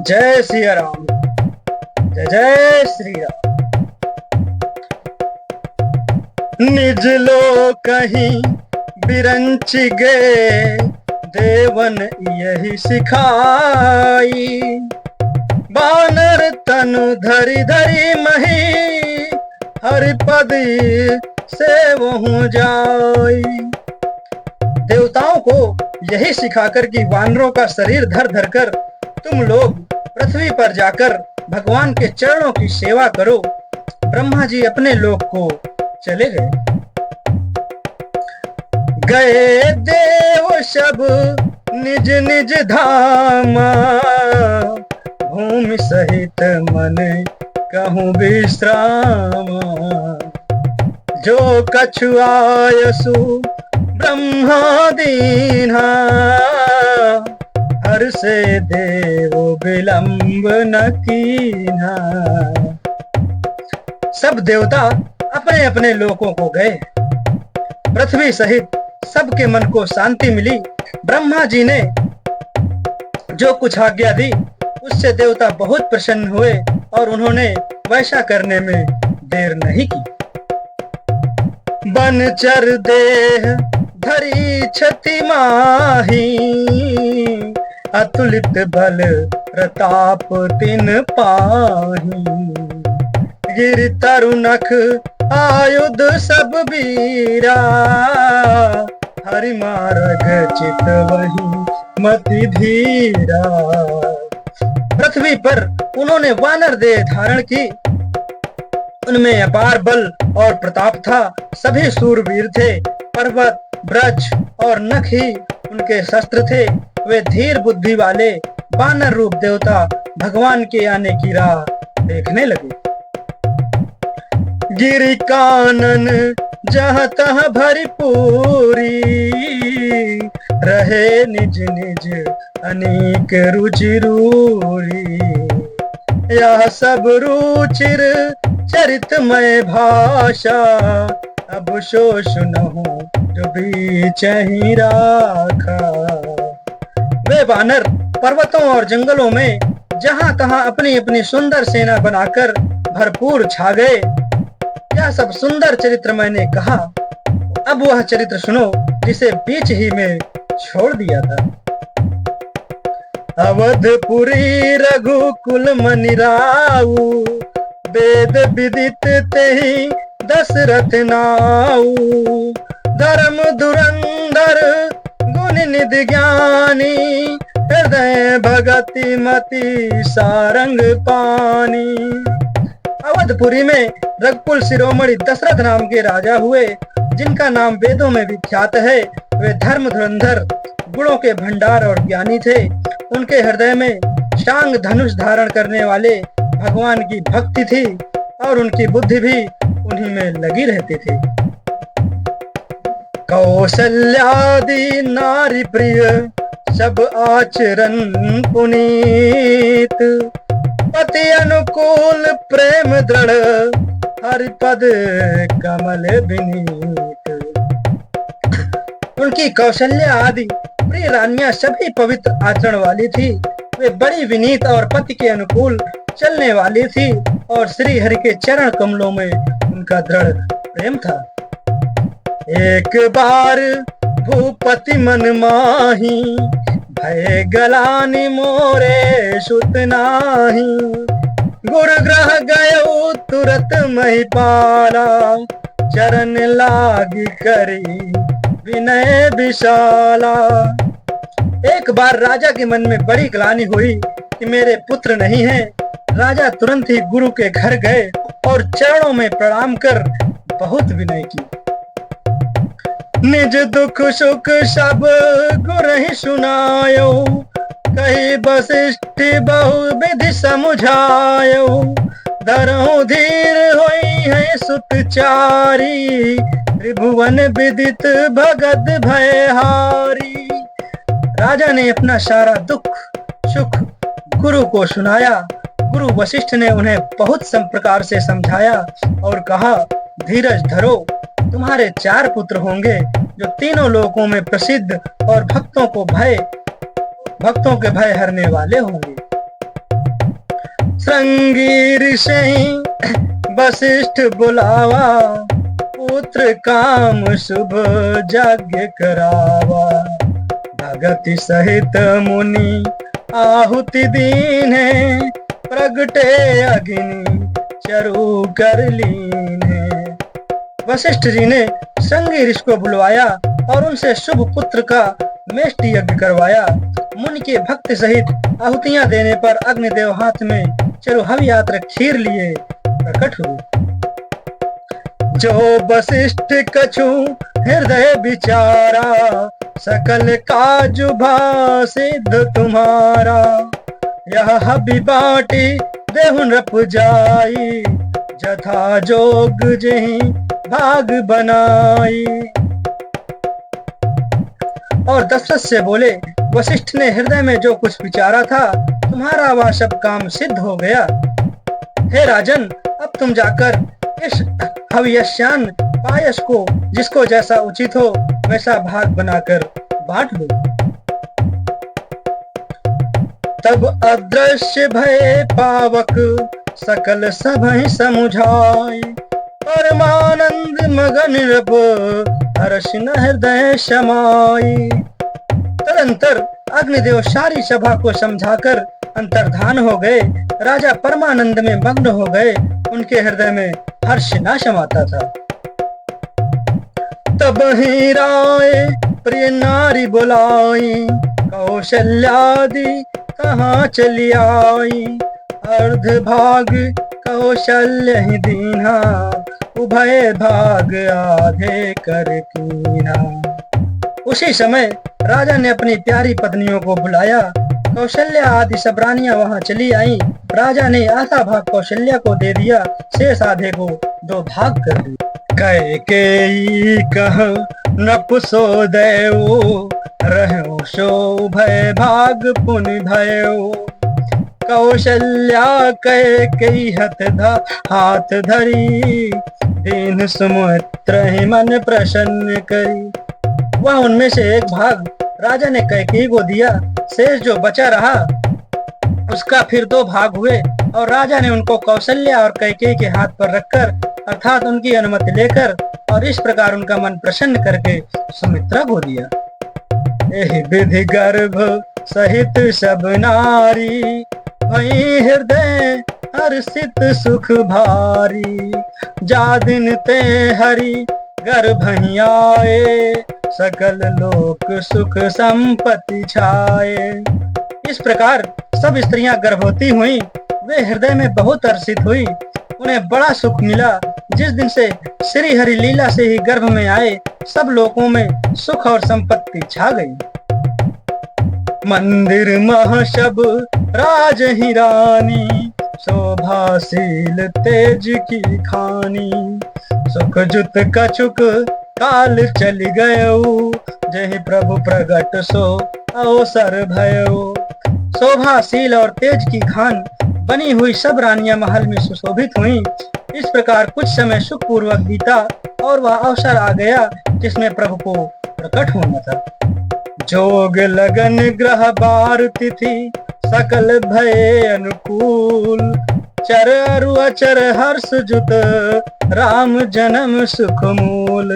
जय सिया राम। जय जय श्री राम। निज लो कहीं बिरंच गए, देवन यही सिखाई। बानर तनु धरि धरि मही, हरिपद से वहु जाई। देवताओं को यही सिखाकर कि वानरों का शरीर धर धर कर तुम लोग पृथ्वी पर जाकर भगवान के चरणों की सेवा करो, ब्रह्मा जी अपने लोक को चले गए। गए देव सब निज निज धामा, भूमि सहित मन कहूँ विश्रामा। जो कछु आयसु ब्रह्मा दीन्हा, हर से देव विलंब न कीन्हा। सब देवता अपने अपने लोकों को गए। पृथ्वी सहित सबके मन को शांति मिली। ब्रह्मा जी ने जो कुछ आज्ञा दी उससे देवता बहुत प्रसन्न हुए और उन्होंने वैसा करने में देर नहीं की। बनचर देह धरी छति माही, अतुलित बल प्रताप तिन पाही। गिर तरु नख आयुध सब वीरा, हरि मार्ग चित वही मति धीरा। पृथ्वी पर उन्होंने वानर देह धारण की। उनमें अपार बल और प्रताप था। सभी सूरवीर थे। पर्वत, ब्रज और नख ही उनके शस्त्र थे। वे धीर बुद्धि वाले वानर रूप देवता भगवान के आने की राह देखने लगे। गिरि कानन जहाँ तहाँ भरी पूरी, रहे निज निज अनेक रुचि रूरी। यह सब रुचिर चरितमय भाषा, अब शो सुनहु जो बीच ही राखा। वे वानर पर्वतों और जंगलों में जहां तहां अपनी अपनी सुंदर सेना बनाकर भरपूर छा गए। यह सब सुंदर चरित्र मैंने कहा। अब वह चरित्र सुनो जिसे बीच ही में छोड़ दिया था। अवधपुरी रघुकुल मनि राऊ, वेद विदित तेहि दशरथ नाऊ। धर्म धुरंधर गुण निधि ज्ञानी, हृदय भगति मति सारंग पानी। अवधपुरी में रघुकुल शिरोमणि दशरथ नाम के राजा हुए, जिनका नाम वेदों में विख्यात है। वे धर्म धुरंधर, गुणों के भंडार और ज्ञानी थे। उनके हृदय में शांग धनुष धारण करने वाले भगवान की भक्ति थी और उनकी बुद्धि भी उन्हीं में लगी रहती थी। कौशल्यादि नारी प्रिय, सब आचरण पुनीत। पति अनुकूल प्रेम दृढ़, हरिपद कमल विनीत। उनकी कौशल्या आदि प्रिय रानियां सभी पवित्र आचरण वाली थी। वे बड़ी विनीत और पति के अनुकूल चलने वाली थी और श्री हरि के चरण कमलों में उनका दृढ़ प्रेम था। एक बार भूपति मन माही, भय गलानि मोरे सुत नाही। गुरु ग्रह गयो तुरत महिपाला, चरण लागी करी विनय विशाला। एक बार राजा के मन में बड़ी ग्लानि हुई कि मेरे पुत्र नहीं है। राजा तुरंत ही गुरु के घर गए और चरणों में प्रणाम कर बहुत विनय की। निज दुख सुख सब गुरु ही सुनायो, कही वशिष्ठ बहु विधि समुझायो। धरहु धीर होई है सुतचारी, त्रिभुवन विदित भगत भयहारी। राजा ने अपना सारा दुख सुख गुरु को सुनाया। गुरु वशिष्ठ ने उन्हें बहुत प्रकार से समझाया और कहा, धीरज धरो, तुम्हारे 4 पुत्र होंगे जो तीनों लोकों में प्रसिद्ध और भक्तों के भय हरने वाले होंगे। श्रृंगी ऋषि वशिष्ठ बुलावा, पुत्र काम शुभ यज्ञ करावा। भगति सहित मुनि आहुति दीने, प्रगटे अग्नि चरु कर लीने। वशिष्ठ जी ने श्रृंगी ऋषि को बुलवाया और उनसे शुभ पुत्र का मेष्टि यज्ञ करवाया। मुनि के भक्ति सहित आहुतियां देने पर अग्निदेव हाथ में चरु हवियात्र खीर लिए प्रकट हुए। जो वशिष्ठ कछु हृदय विचारा, सकल काज भा सिद्ध तुम्हारा। यह हबि बाटी देहु नृप जाई, जथा जोग जहीं भाग बनाई। और दशरथ से बोले, वशिष्ठ ने हृदय में जो कुछ विचारा था, तुम्हारा वह सब काम सिद्ध हो गया। हे राजन, अब तुम जाकर इस हविष्यान पायस को जिसको जैसा उचित हो वैसा भाग बनाकर बांट लो। तब अदृश्य भय पावक सकल सभहि समुझाई, परमानंद मगन रब हर्ष न हृदय समाई। तदंतर अग्निदेव सारी सभा को समझाकर अंतर्धान हो गए। राजा परमानंद में मग्न हो गए, उनके हृदय में हर्ष न समाता था। तब ही राय प्रिय नारी बुलाई, कौशल्यादि कहाँ चली आई। अर्ध भाग कौशल्य ही दीना, उभय भाग आधे कर कीना। उसी समय राजा ने अपनी प्यारी पत्नियों को बुलाया। कौशल्या आदि सब रानियां वहां चली आईं। राजा ने आधा भाग कौशल्या को दे दिया, शेष आधे को दो भाग कर दिया। कैकेयी कह नपुसो देव, रहो सो भय भाग पुनि भयो। कौशल्या कैकेयी हाथ धरी, दीन सुमित्र ही मन प्रसन्न करी। वह उनमें से एक भाग राजा ने कैकेयी को दिया। शेष जो बचा रहा उसका फिर दो भाग हुए और राजा ने उनको कौशल्या और कैकेयी के हाथ पर रखकर, अर्थात उनकी अनुमति लेकर, और इस प्रकार उनका मन प्रसन्न करके सुमित्रा को दिया। एहि विधि गर्भ सहित सब नारी, भई हृदय हर्षित सुख भारी। जा दिन ते हरि गर्भ आए, सकल लोक सुख संपत्ति छाए। इस प्रकार सब स्त्रियां गर्भवती हुई। वे हृदय में बहुत हर्षित हुई, उन्हें बड़ा सुख मिला। जिस दिन से श्री हरि लीला से ही गर्भ में आए, सब लोकों में सुख और संपत्ति छा गई। मंदिर मह सब राज ही रानी, शोभाशील तेज की खानी। सुख जुत कछुक काल चली गयो, जहि प्रभु प्रगट सो अवसर भयो। शोभाशील और तेज की खान बनी हुई सब रानियां महल में सुशोभित हुईं। इस प्रकार कुछ समय सुख पूर्वक बीता और वह अवसर आ गया जिसमें प्रभु को प्रकट होना था। जोग लगन ग्रह बार तिथि, सकल भय अनुकूल। चर अरु अचर हर्ष जुत, राम जन्म सुख मूल।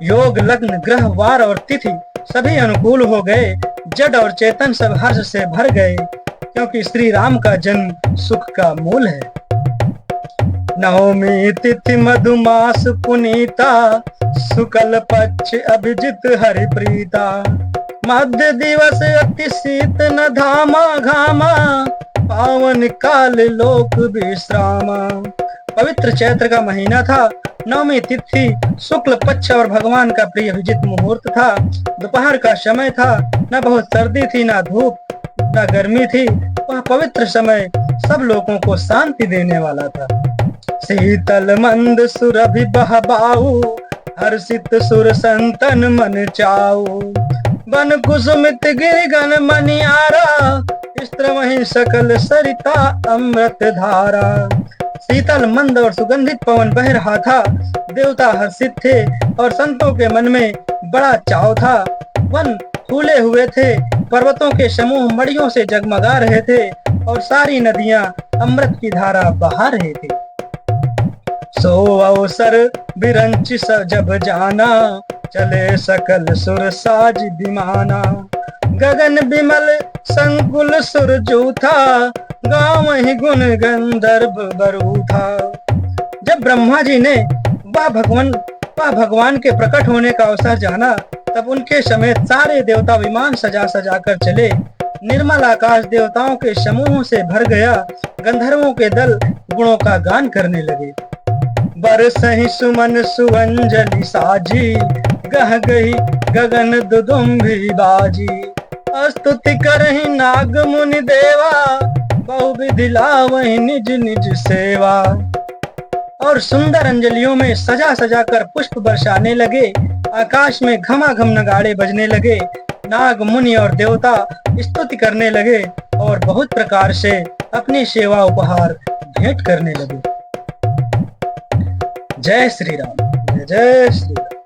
योग लग्न ग्रह वार और तिथि सभी अनुकूल हो गए। जड़ और चेतन सब हर्ष से भर गए, क्योंकि श्री राम का जन्म सुख का मूल है। नवमी तिथि मधुमास पुनीता, शुक्ल पक्ष अभिजित हरि प्रीता। मध्य दिवस अति शीत न धामा घामा, पावन काल लोक विश्रामा। पवित्र चैत्र का महीना था। नवमी तिथि शुक्ल पक्ष और भगवान का प्रिय विजित मुहूर्त था। दोपहर का समय था। न बहुत सर्दी थी, न धूप, न गर्मी थी। वह पवित्र समय सब लोगों को शांति देने वाला था। शीतल मंद सुरभि बहबाऊ, हर्षित सुर संतन मन चाऊ। वन कुसुमित गिरिगन मनियारा, स्त्र वहीं सकल सरिता अमृत धारा। शीतल मंद और सुगंधित पवन बह रहा था। देवता हर्षित थे और संतों के मन में बड़ा चाव था। वन फूले हुए थे। पर्वतों के समूह मड़ियों से जगमगा रहे थे। और सारी नदियां अमृत की धारा बहा रही थी। सो अवसर बिरंच जब जाना, चले सकल सुर साज दिमाना। गगन बिमल संकुल सुर जूथा, गाँव ही गुण गंधर्व बरू था। जब ब्रह्मा जी ने वह भगवान के प्रकट होने का अवसर जाना, तब उनके समेत सारे देवता विमान सजा सजा कर चले। निर्मल आकाश देवताओं के समूह से भर गया। गंधर्वों के दल गुणों का गान करने लगे। बरसहि सुमन सुअंजलि साजी, गह गही गगन दुदुम्भी बाजी। स्तुति करहि नाग मुनि देवा, बहुविधि लावहि निज निज सेवा। और सुंदर अंजलियों में सजा सजा कर पुष्प बरसाने लगे। आकाश में घमाघम नगाड़े बजने लगे। नाग मुनि और देवता स्तुति करने लगे और बहुत प्रकार से अपनी सेवा उपहार भेंट करने लगे। जय श्री राम, जय जय श्री राम।